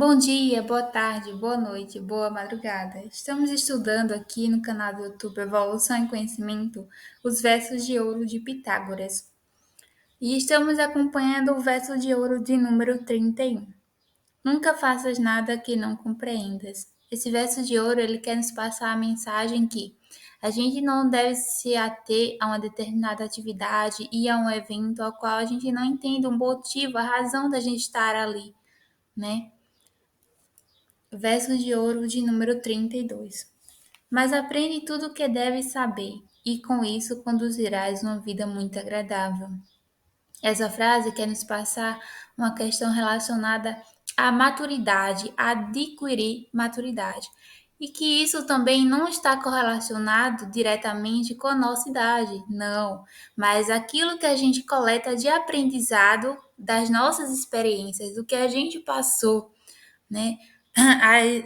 Bom dia, boa tarde, boa noite, boa madrugada. Estamos estudando aqui no canal do YouTube Evolução e Conhecimento os versos de ouro de Pitágoras. E estamos acompanhando o verso de ouro de número 31. Nunca faças nada que não compreendas. Esse verso de ouro, ele quer nos passar a mensagem que a gente não deve se ater a uma determinada atividade e a um evento ao qual a gente não entende o motivo, a razão da gente estar ali, né? Verso de ouro de número 32. Mas aprende tudo o que deves saber, e com isso conduzirás uma vida muito agradável. Essa frase quer nos passar uma questão relacionada à maturidade, a adquirir maturidade. E que isso também não está correlacionado diretamente com a nossa idade, não. Mas aquilo que a gente coleta de aprendizado das nossas experiências, do que a gente passou, né?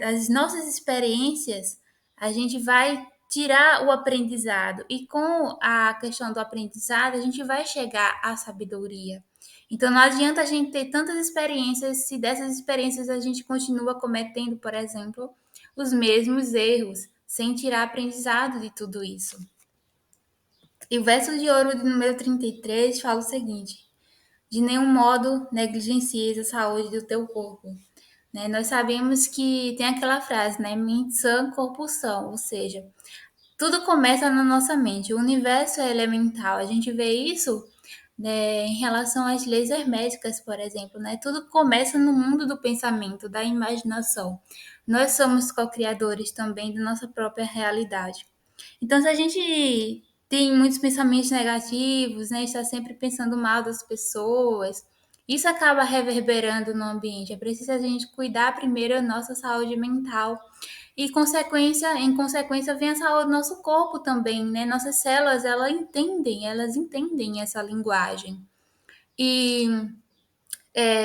As nossas experiências, a gente vai tirar o aprendizado e com a questão do aprendizado, a gente vai chegar à sabedoria. Então não adianta a gente ter tantas experiências se dessas experiências a gente continua cometendo, por exemplo, os mesmos erros, sem tirar aprendizado de tudo isso. E o verso de ouro de número 33 fala o seguinte: de nenhum modo negligencies a saúde do teu corpo, né? Nós sabemos que tem aquela frase, né? Mente sã, corpo são, ou seja, tudo começa na nossa mente. O universo é elemental. A gente vê isso, né, em relação às leis herméticas, por exemplo, né? Tudo começa no mundo do pensamento, da imaginação. Nós somos co-criadores também da nossa própria realidade. Então, se a gente tem muitos pensamentos negativos, né, está sempre pensando mal das pessoas, isso acaba reverberando no ambiente. É preciso a gente cuidar primeiro da nossa saúde mental e em consequência vem a saúde do nosso corpo também, né? Nossas células, elas entendem essa linguagem. E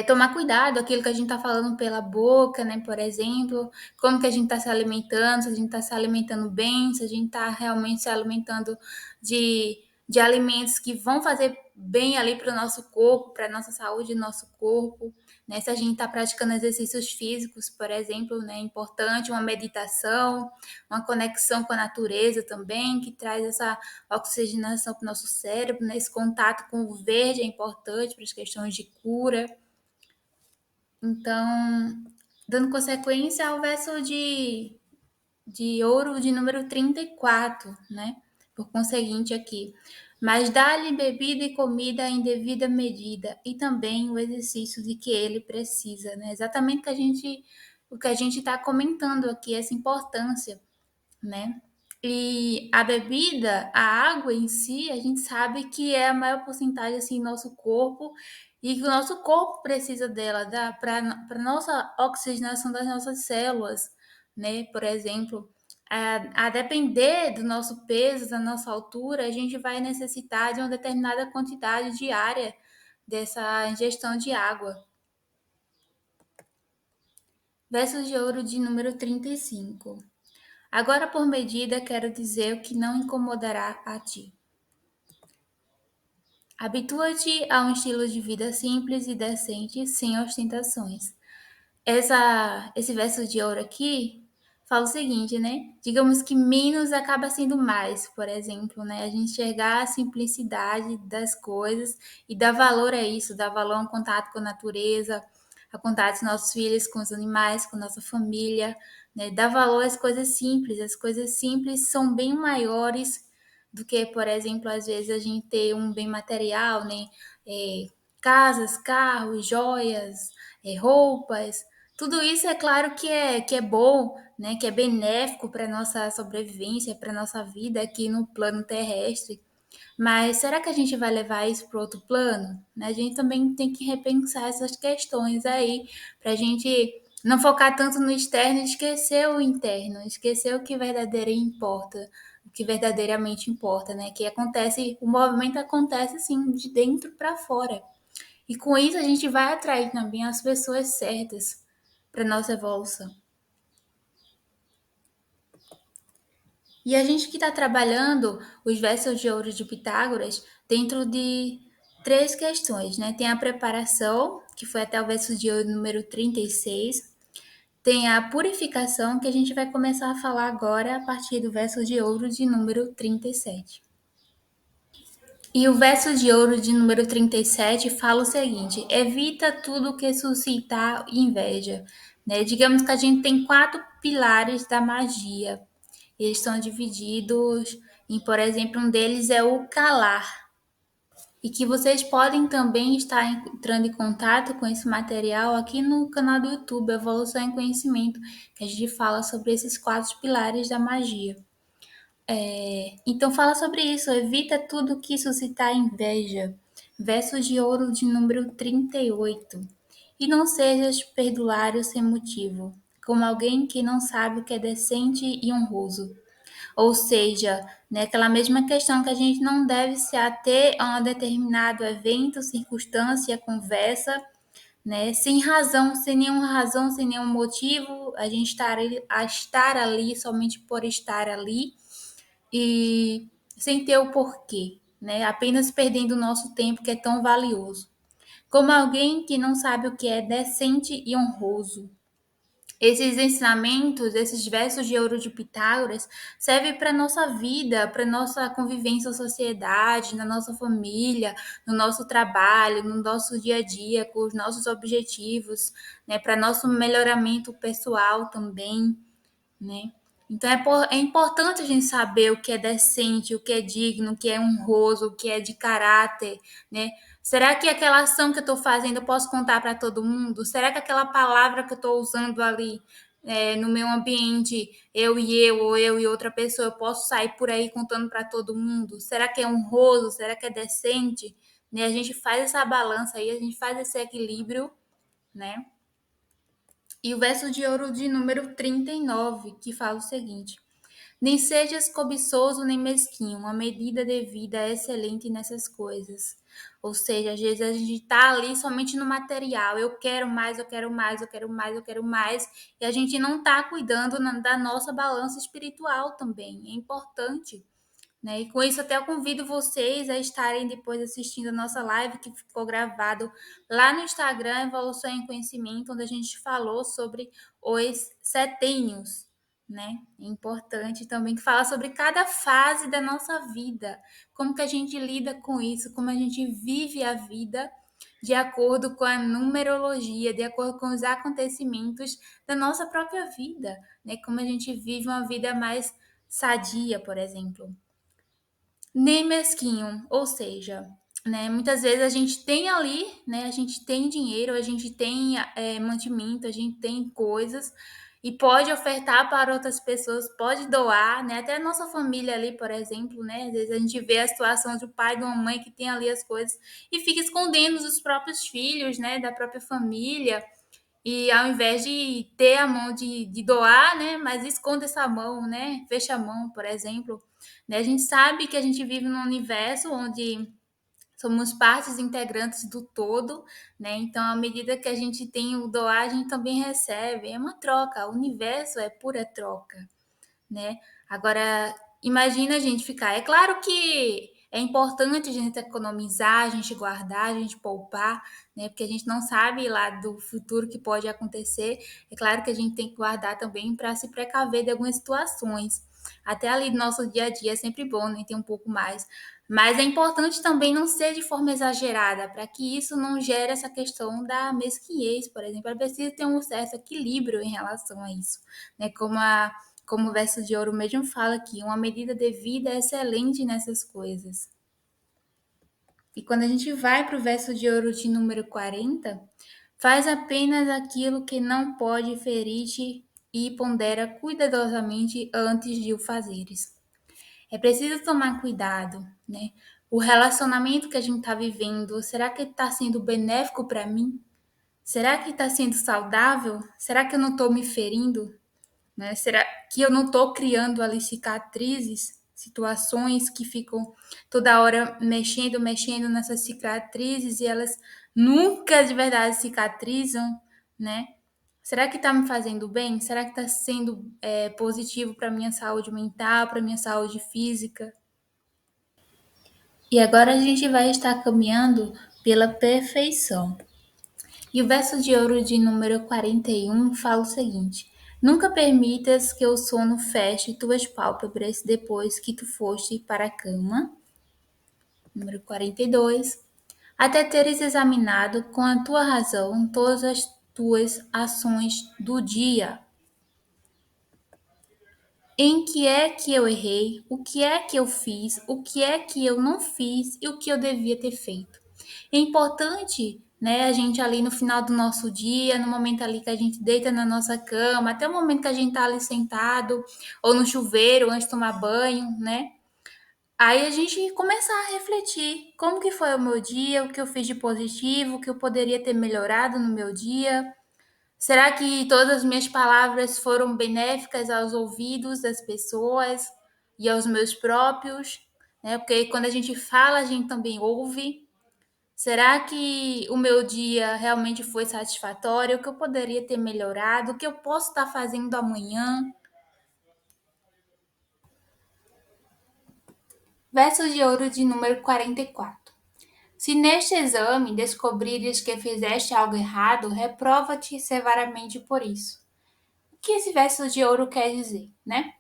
tomar cuidado aquilo que a gente está falando pela boca, né? Por exemplo, como que a gente está se alimentando, se a gente está se alimentando bem, se a gente está realmente se alimentando de alimentos que vão fazer bem ali para o nosso corpo, para a nossa saúde do nosso corpo, né? Se a gente está praticando exercícios físicos, por exemplo, né? É importante uma meditação, uma conexão com a natureza também, que traz essa oxigenação para o nosso cérebro, né? Esse contato com o verde é importante para as questões de cura. Então, dando consequência ao verso de ouro de número 34, né? Por conseguinte, aqui. Mas dá-lhe bebida e comida em devida medida, e também o exercício de que ele precisa, né? Exatamente o que a gente está comentando aqui, essa importância, né? E a bebida, a água em si, a gente sabe que é a maior porcentagem assim no nosso corpo e que o nosso corpo precisa dela para nossa oxigenação das nossas células, né? Por exemplo, a depender do nosso peso, da nossa altura, a gente vai necessitar de uma determinada quantidade diária dessa ingestão de água. Verso de ouro de número 35. Agora, por medida, quero dizer o que não incomodará a ti. Habitua-te a um estilo de vida simples e decente, sem ostentações. Esse verso de ouro aqui fala o seguinte, né? Digamos que menos acaba sendo mais, por exemplo, né? A gente enxergar a simplicidade das coisas e dar valor a isso, dar valor a um contato com a natureza, a contato com nossos filhos, com os animais, com nossa família, né? Dar valor às coisas simples. As coisas simples são bem maiores do que, por exemplo, às vezes a gente ter um bem material, né? É, casas, carros, joias, roupas. Tudo isso é claro que é bom, né? Que é benéfico para nossa sobrevivência, para nossa vida aqui no plano terrestre. Mas será que a gente vai levar isso para outro plano? Né? A gente também tem que repensar essas questões aí, para a gente não focar tanto no externo e esquecer o interno, esquecer o que verdadeiramente importa, o que verdadeiramente importa, né? Que acontece, o movimento acontece assim de dentro para fora. E com isso a gente vai atrair também as pessoas certas para nossa evolução. E a gente que está trabalhando os versos de ouro de Pitágoras dentro de três questões, né? Tem a preparação, que foi até o verso de ouro número 36. tem a purificação, que a gente vai começar a falar agora a partir do verso de ouro de número 37. E o verso de ouro de número 37 fala o seguinte: evita tudo que suscitar inveja. Né? Digamos que a gente tem 4 pilares da magia. Eles estão divididos em, por exemplo, um deles é o calar. E que vocês podem também estar entrando em contato com esse material aqui no canal do YouTube, Evolução em Conhecimento, que a gente fala sobre esses 4 pilares da magia. Então fala sobre isso, evita tudo que suscitar inveja. Verso de ouro de número 38. E não sejas perdulário sem motivo, como alguém que não sabe o que é decente e honroso. Ou seja, né, aquela mesma questão que a gente não deve se ater a um determinado evento, circunstância, conversa, né, sem razão, sem nenhuma razão, sem nenhum motivo, a gente estar ali somente por estar ali e sem ter o porquê, né, apenas perdendo o nosso tempo que é tão valioso. Como alguém que não sabe o que é decente e honroso. Esses ensinamentos, esses versos de ouro de Pitágoras, servem para a nossa vida, para a nossa convivência na sociedade, na nossa família, no nosso trabalho, no nosso dia a dia, com os nossos objetivos, né, para nosso melhoramento pessoal também, né? Então é importante a gente saber o que é decente, o que é digno, o que é honroso, o que é de caráter, né? Será que aquela ação que eu estou fazendo eu posso contar para todo mundo? Será que aquela palavra que eu estou usando ali no meu ambiente, eu, ou eu e outra pessoa, eu posso sair por aí contando para todo mundo? Será que é honroso? Será que é decente? Né? A gente faz essa balança aí, a gente faz esse equilíbrio, né? E o verso de ouro de número 39, que fala o seguinte: nem sejas cobiçoso nem mesquinho, uma medida devida é excelente nessas coisas. Ou seja, às vezes a gente está ali somente no material. Eu quero mais, eu quero mais, eu quero mais, eu quero mais. E a gente não está cuidando da nossa balança espiritual também. É importante, né? E com isso, até eu convido vocês a estarem depois assistindo a nossa live que ficou gravado lá no Instagram, Evolução em Conhecimento, onde a gente falou sobre os setênios, né? É importante também que fala sobre cada fase da nossa vida, como que a gente lida com isso, como a gente vive a vida de acordo com a numerologia, de acordo com os acontecimentos da nossa própria vida, né? Como a gente vive uma vida mais sadia, por exemplo, nem mesquinho, ou seja, né, muitas vezes a gente tem ali, né, a gente tem dinheiro, a gente tem mantimento, a gente tem coisas e pode ofertar para outras pessoas, pode doar, né, até a nossa família ali, por exemplo, né, às vezes a gente vê a situação de um pai e de uma mãe que tem ali as coisas e fica escondendo os próprios filhos, né, da própria família, e ao invés de ter a mão de doar, né, mas esconde essa mão, né, fecha a mão, por exemplo, né, a gente sabe que a gente vive num universo onde somos partes integrantes do todo, né, então à medida que a gente tem o doar, a gente também recebe, é uma troca, o universo é pura troca, né? Agora, imagina a gente ficar. É claro que é importante a gente economizar, a gente guardar, a gente poupar, né? Porque a gente não sabe lá do futuro que pode acontecer. É claro que a gente tem que guardar também para se precaver de algumas situações. Até ali no nosso dia a dia é sempre bom, né? Ter um pouco mais. Mas é importante também não ser de forma exagerada, para que isso não gere essa questão da mesquinhez, por exemplo. É preciso ter um certo equilíbrio em relação a isso, né? Como o verso de ouro mesmo fala aqui, uma medida devida é excelente nessas coisas. E quando a gente vai para o verso de ouro de número 40, faz apenas aquilo que não pode ferir-te e pondera cuidadosamente antes de o fazeres. É preciso tomar cuidado, né? O relacionamento que a gente está vivendo, será que está sendo benéfico para mim? Será que está sendo saudável? Será que eu não estou me ferindo? Né? Será que eu não estou criando ali cicatrizes, situações que ficam toda hora mexendo nessas cicatrizes e elas nunca de verdade cicatrizam, né? Será que está me fazendo bem? Será que está sendo positivo para minha saúde mental, para minha saúde física? E agora a gente vai estar caminhando pela perfeição. E o verso de ouro de número 41 fala o seguinte: Nunca permitas que o sono feche tuas pálpebras depois que tu foste para a cama. Número 42. Até teres examinado com a tua razão todas as tuas ações do dia. Em que é que eu errei? O que é que eu fiz? O que é que eu não fiz? E o que eu devia ter feito? É importante, né, a gente ali no final do nosso dia, no momento ali que a gente deita na nossa cama, até o momento que a gente tá ali sentado, ou no chuveiro, antes de tomar banho, né? Aí a gente começar a refletir como que foi o meu dia, o que eu fiz de positivo, o que eu poderia ter melhorado no meu dia. Será que todas as minhas palavras foram benéficas aos ouvidos das pessoas e aos meus próprios? Né? Porque quando a gente fala, a gente também ouve. Será que o meu dia realmente foi satisfatório? O que eu poderia ter melhorado? O que eu posso estar fazendo amanhã? Verso de ouro de número 44. Se neste exame descobrires que fizeste algo errado, reprova-te severamente por isso. O que esse verso de ouro quer dizer, né?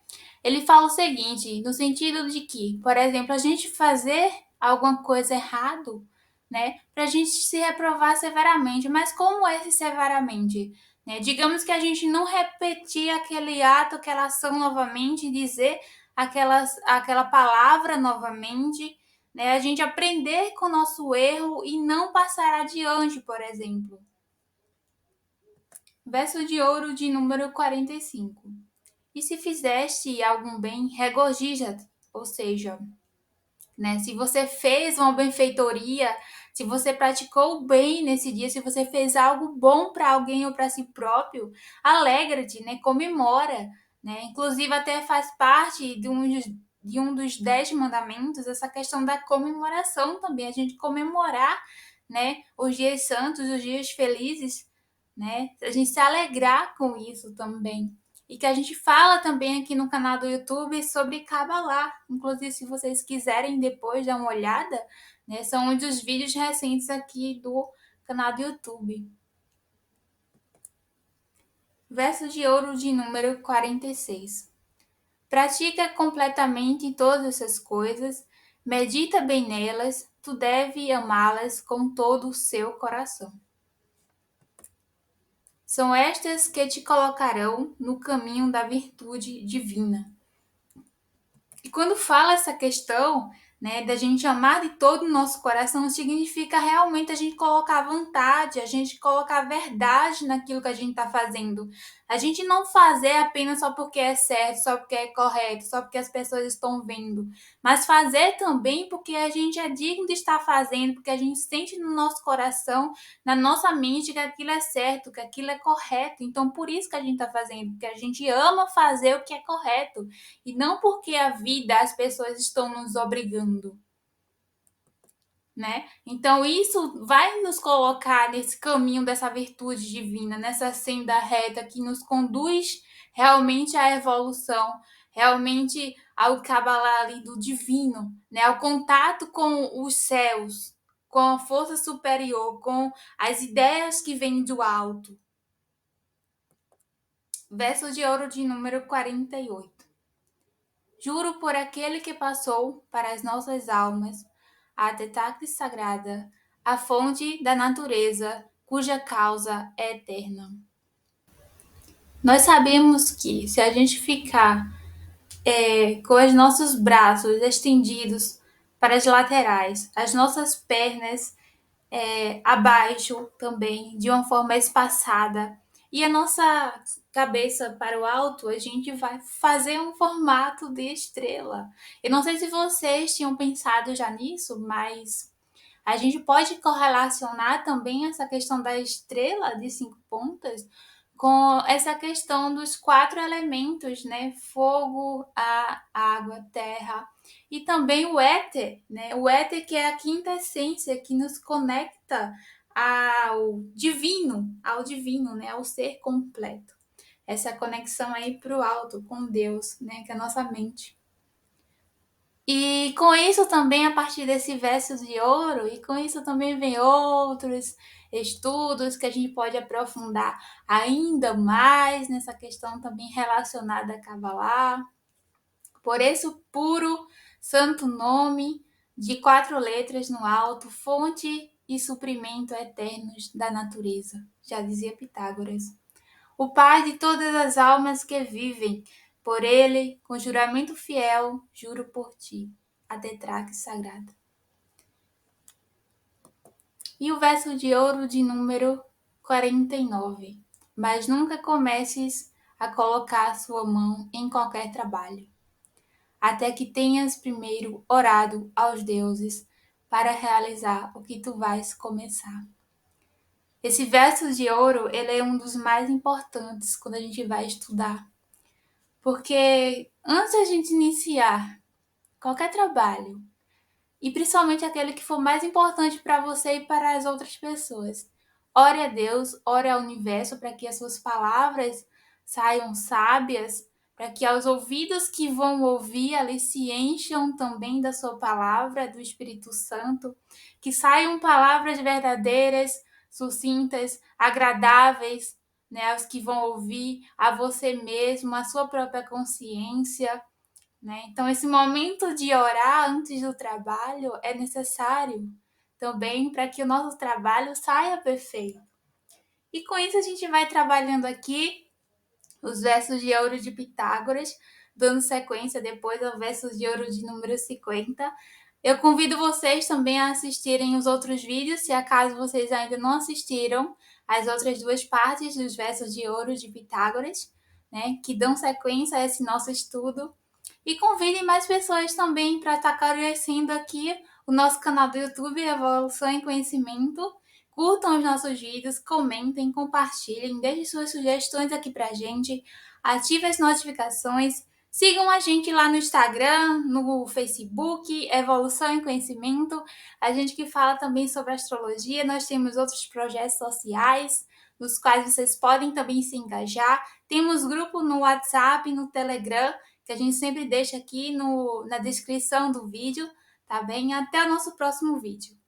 Ele fala o seguinte, no sentido de que, por exemplo, a gente fazer alguma coisa errado, né, para a gente se reprovar severamente. Mas como é esse severamente? Né? Digamos que a gente não repetir aquele ato, aquela ação novamente, dizer aquela palavra novamente, né? A gente aprender com o nosso erro e não passar adiante, por exemplo. Verso de ouro de número 45. E se fizeste algum bem, regozija-te. Ou seja, né, se você fez uma benfeitoria, se você praticou o bem nesse dia, se você fez algo bom para alguém ou para si próprio, alegra-te, né, comemora. Né? Inclusive, até faz parte de um dos 10 mandamentos essa questão da comemoração também, a gente comemorar, né, os dias santos, os dias felizes, né? A gente se alegrar com isso também. E que a gente fala também aqui no canal do YouTube sobre Kabbalah. Inclusive, se vocês quiserem depois dar uma olhada, né, são um dos vídeos recentes aqui do canal do YouTube. Verso de ouro de número 46. Pratica completamente todas essas coisas, medita bem nelas, tu deve amá-las com todo o seu coração. São estas que te colocarão no caminho da virtude divina. E quando fala essa questão, né, da gente amar de todo o nosso coração, significa realmente a gente colocar vontade, a gente colocar verdade naquilo que a gente está fazendo. A gente não fazer apenas só porque é certo, só porque é correto, só porque as pessoas estão vendo, mas fazer também porque a gente é digno de estar fazendo, porque a gente sente no nosso coração, na nossa mente que aquilo é certo, que aquilo é correto. Então, por isso que a gente está fazendo, porque a gente ama fazer o que é correto e não porque a vida, as pessoas estão nos obrigando, né? Então isso vai nos colocar nesse caminho dessa virtude divina, nessa senda reta que nos conduz realmente à evolução, realmente ao Kabbalah ali do divino, né? Ao contato com os céus, com a força superior, com as ideias que vêm do alto. Verso de ouro de número 48. Juro por aquele que passou para as nossas almas, a Tetracte sagrada, a fonte da natureza, cuja causa é eterna. Nós sabemos que se a gente ficar com os nossos braços estendidos para as laterais, as nossas pernas abaixo também, de uma forma espaçada. E a nossa cabeça para o alto, a gente vai fazer um formato de estrela. Eu não sei se vocês tinham pensado já nisso, mas a gente pode correlacionar também essa questão da estrela de 5 pontas com essa questão dos 4 elementos, né? Fogo, ar, água, terra e também o éter, né? O éter que é a quinta essência que nos conecta ao divino, né? Ao ser completo. Essa conexão aí para o alto com Deus, né? Que é a nossa mente. E com isso também, a partir desse verso de ouro, e com isso também vem outros estudos que a gente pode aprofundar ainda mais nessa questão também relacionada a Kabbalah. Por esse puro santo nome de 4 letras no alto, fonte e suprimento eternos da natureza, já dizia Pitágoras. O Pai de todas as almas que vivem, por ele, com juramento fiel, juro por ti. A tetraque sagrada. E o verso de ouro de número 49. Mas nunca comeces a colocar sua mão em qualquer trabalho, até que tenhas primeiro orado aos deuses para realizar o que tu vais começar. Esse verso de ouro, ele é um dos mais importantes quando a gente vai estudar. Porque antes de a gente iniciar qualquer trabalho, e principalmente aquele que for mais importante para você e para as outras pessoas, ore a Deus, ore ao universo para que as suas palavras saiam sábias, para que aos ouvidos que vão ouvir ali se encham também da sua palavra, do Espírito Santo, que saiam palavras verdadeiras, sucintas, agradáveis, né, aos que vão ouvir, a você mesmo, a sua própria consciência, né? Então, esse momento de orar antes do trabalho é necessário também para que o nosso trabalho saia perfeito. E com isso a gente vai trabalhando aqui os versos de ouro de Pitágoras, dando sequência depois ao versos de ouro de número 50. Eu convido vocês também a assistirem os outros vídeos, se acaso vocês ainda não assistiram as outras duas partes dos versos de ouro de Pitágoras, né, que dão sequência a esse nosso estudo. E convidem mais pessoas também para estar conhecendo aqui o nosso canal do YouTube, Evolução em Conhecimento. Curtam os nossos vídeos, comentem, compartilhem, deixem suas sugestões aqui pra gente, ativem as notificações, sigam a gente lá no Instagram, no Facebook, Evolução em Conhecimento, a gente que fala também sobre astrologia, nós temos outros projetos sociais, nos quais vocês podem também se engajar. Temos grupo no WhatsApp, no Telegram, que a gente sempre deixa aqui na descrição do vídeo, tá bem? Até o nosso próximo vídeo.